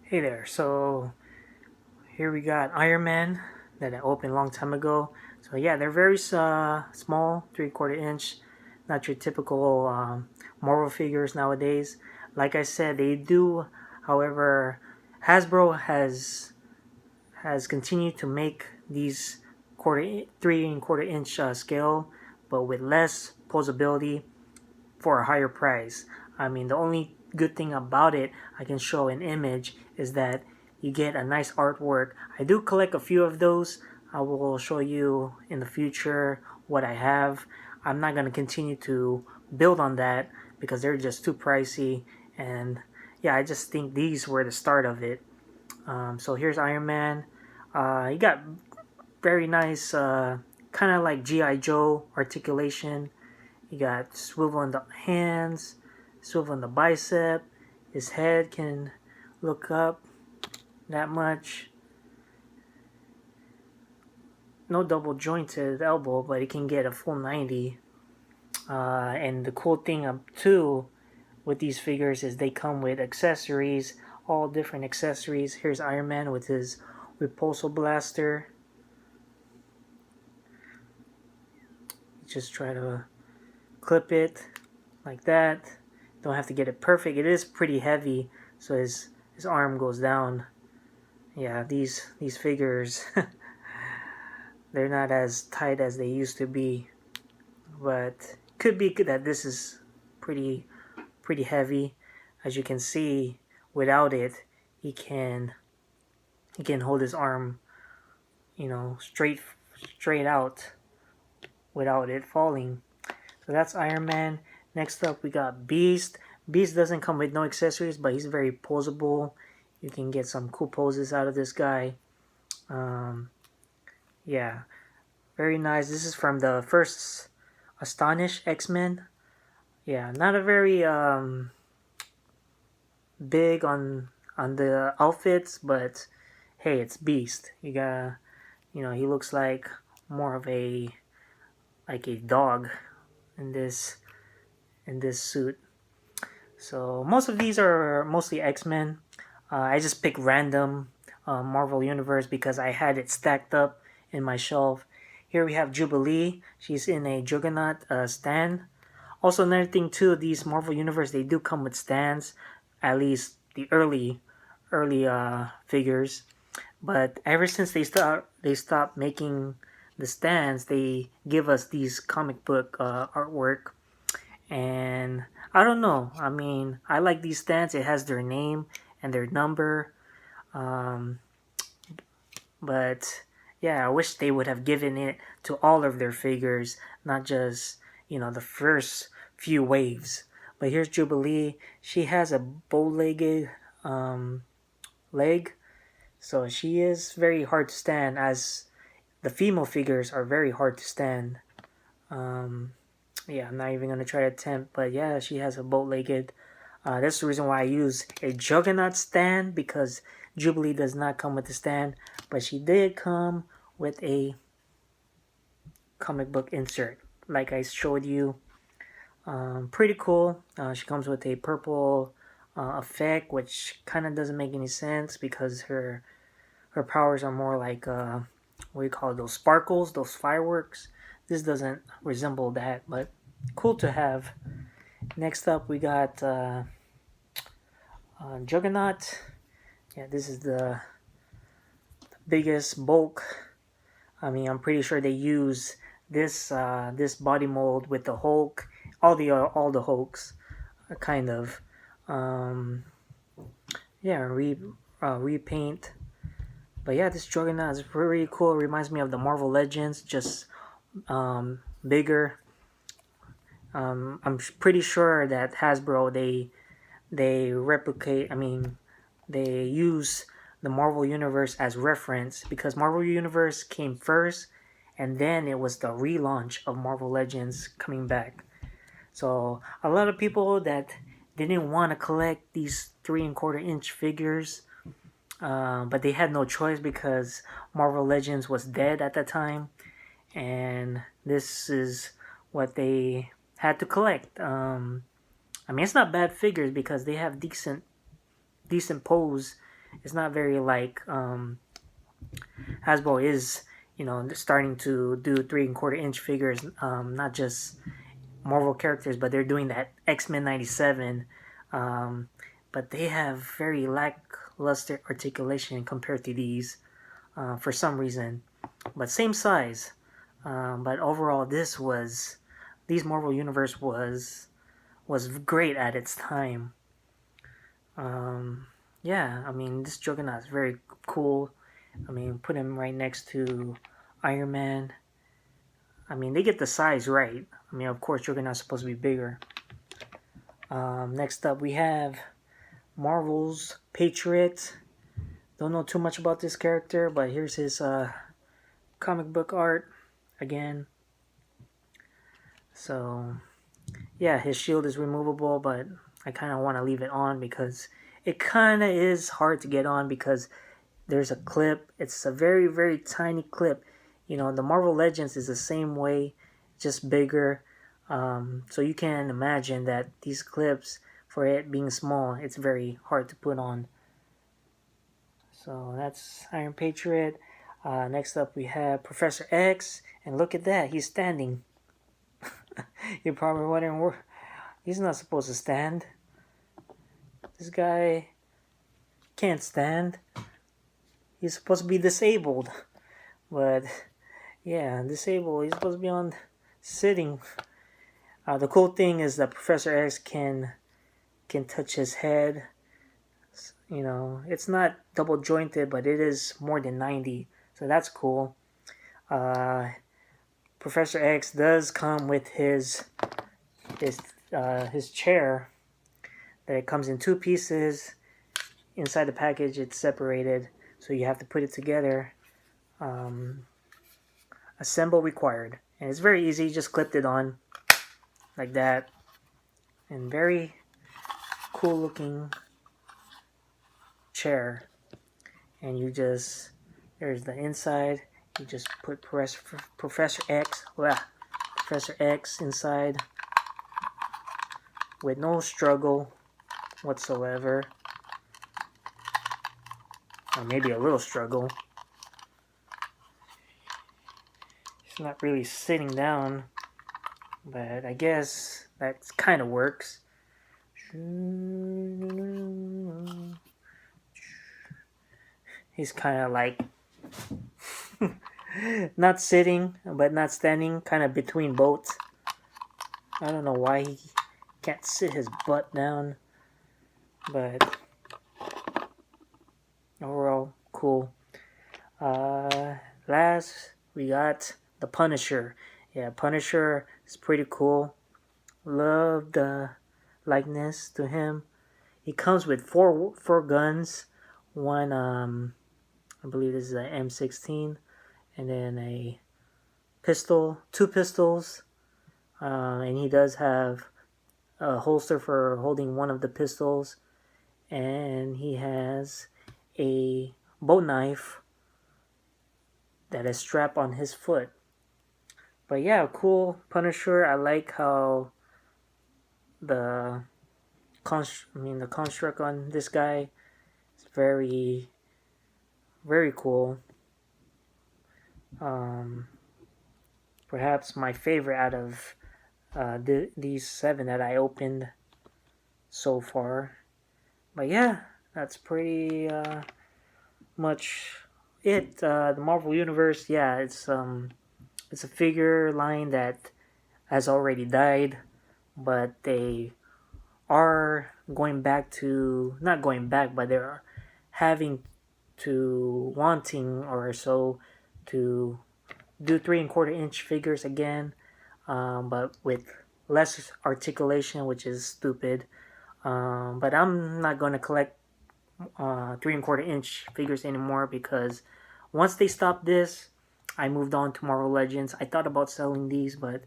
Hey there, so here we got Iron Man that I opened a long time ago. So yeah, they're very small, 3/4 inch, not your typical Marvel figures nowadays. Like I said, they do, however, Hasbro has continued to make these 3/4 inch scale, but with less posability for a higher price. I mean, the only good thing about it, I can show an image, is that you get a nice artwork. I do collect a few of those. I will show you in the future what I have. I'm not going to continue to build on that because they're just too pricey. And yeah, I just think these were the start of it. So here's Iron Man. He got very nice, kind of like G.I. Joe articulation. You got swivel in the hands, swivel in the bicep. His head can look up that much. No double jointed elbow, but it can get a full 90. And the cool thing too with these figures is they come with accessories, all different accessories. Here's Iron Man with his repulsor blaster. Just try to clip it like that. Don't have to get it perfect. It is pretty heavy, so his arm goes down. Yeah, these figures they're not as tight as they used to be, but could be that this is pretty heavy. As you can see, without it, he can he can hold his arm, straight out without it falling. So that's Iron Man. Next up, we got Beast. Beast doesn't come with no accessories, but he's very posable. You can get some cool poses out of this guy. Um, yeah, very nice. This is from the first Astonish X-Men. Yeah, not a very big on the outfits, but hey, it's Beast. He looks like more of a dog in this suit. So most of these are mostly X-Men. I just pick random Marvel Universe because I had it stacked up in my shelf. Here we have Jubilee. She's in a Juggernaut stand. Also, another thing too, these Marvel Universe, they do come with stands, at least the early figures. But ever since they stopped making the stands, they give us these comic book artwork, and I don't know. I mean, I like these stands. It has their name and their number. Um, but yeah, I wish they would have given it to all of their figures, not just, the first few waves. But here's Jubilee. She has a bow-legged leg, so she is very hard to stand, as the female figures are very hard to stand. Um, yeah, I'm not even gonna try to attempt, but yeah, she has a bow-legged. That's the reason why I use a Juggernaut stand, because Jubilee does not come with a stand, but she did come with a comic book insert, like I showed you. Pretty cool. She comes with a purple effect, which kind of doesn't make any sense because her powers are more like what do you call it, those sparkles, those fireworks. This doesn't resemble that, but cool to have. Next up, we got Juggernaut. Yeah, this is the biggest bulk. I mean, I'm pretty sure they use this body mold with the Hulk, all the Hulks, kind of. Um, yeah, repaint. But yeah, this Juggernaut is pretty cool. It reminds me of the Marvel Legends, just bigger. I'm pretty sure that Hasbro they replicate. I mean, they use the Marvel Universe as reference because Marvel Universe came first, and then it was the relaunch of Marvel Legends coming back. So a lot of people that didn't want to collect these 3/4 inch figures, but they had no choice because Marvel Legends was dead at that time, and this is what they had to collect. I mean, it's not bad figures because they have decent pose It's not very like Hasbro is, starting to do 3 and 1/4 inch figures, not just Marvel characters, but they're doing that X-Men 97. Um, but they have very lackluster articulation compared to these for some reason. But same size. But overall, these Marvel Universe was great at its time. Um, yeah, I mean, this Juggernaut is very cool. I mean, put him right next to Iron Man. I mean, they get the size right. I mean, of course, Juggernaut's supposed to be bigger. Next up, we have Marvel's Patriot. Don't know too much about this character, but here's his comic book art again. So, yeah, his shield is removable, but I kind of want to leave it on because it kind of is hard to get on because there's a clip. It's a very, very tiny clip. The Marvel Legends is the same way, just bigger. So you can imagine that these clips, for it being small, it's very hard to put on. So that's Iron Patriot. Next up, we have Professor X, and look at that, he's standing. You're probably wondering where he's not supposed to stand. This guy can't stand. He's supposed to be disabled, but yeah, disabled. He's supposed to be on sitting. The cool thing is that Professor X can touch his head. It's not double jointed, but it is more than 90, so that's cool. Professor X does come with his chair. That it comes in 2 pieces. Inside the package, it's separated, so you have to put it together. Assemble required, and it's very easy. Just clipped it on like that, and very cool looking chair. And there's the inside. You just put Professor X inside with no struggle whatsoever, or maybe a little struggle. It's not really sitting down, but I guess that kind of works. He's kind of like not sitting but not standing, kind of between both. I don't know why he can't sit his butt down, but overall cool. Last we got the Punisher. Yeah, Punisher is pretty cool. Love the likeness to him. He comes with four guns. One, I believe this is an M16, and then a pistol, 2 pistols, and he does have a holster for holding one of the pistols, and he has a bow knife that is strapped on his foot. But yeah, cool Punisher. I like how the construct on this guy is very, very cool. Perhaps my favorite out of these 7 that I opened so far. But yeah, that's pretty much it. The Marvel Universe, yeah, it's a figure line that has already died, but they are going back to, not going back, but they're wanting or so to do 3 and 1/4 inch figures again, but with less articulation, which is stupid. But I'm not going to collect 3 and 1/4 inch figures anymore because once they stopped this, I moved on to Marvel Legends. I thought about selling these, but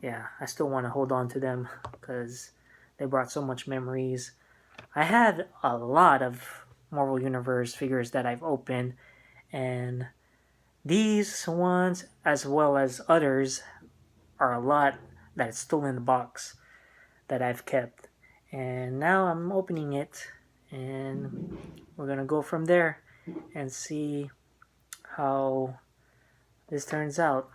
yeah, I still want to hold on to them because they brought so much memories. I had a lot of Marvel Universe figures that I've opened, and these ones, as well as others, are a lot that's still in the box that I've kept. And now I'm opening it, and we're gonna go from there and see how this turns out.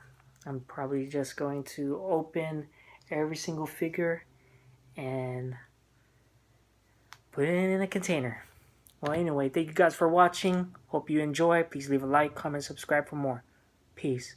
I'm probably just going to open every single figure and put it in a container. Well, anyway, thank you guys for watching. Hope you enjoy. Please leave a like, comment, subscribe for more. Peace.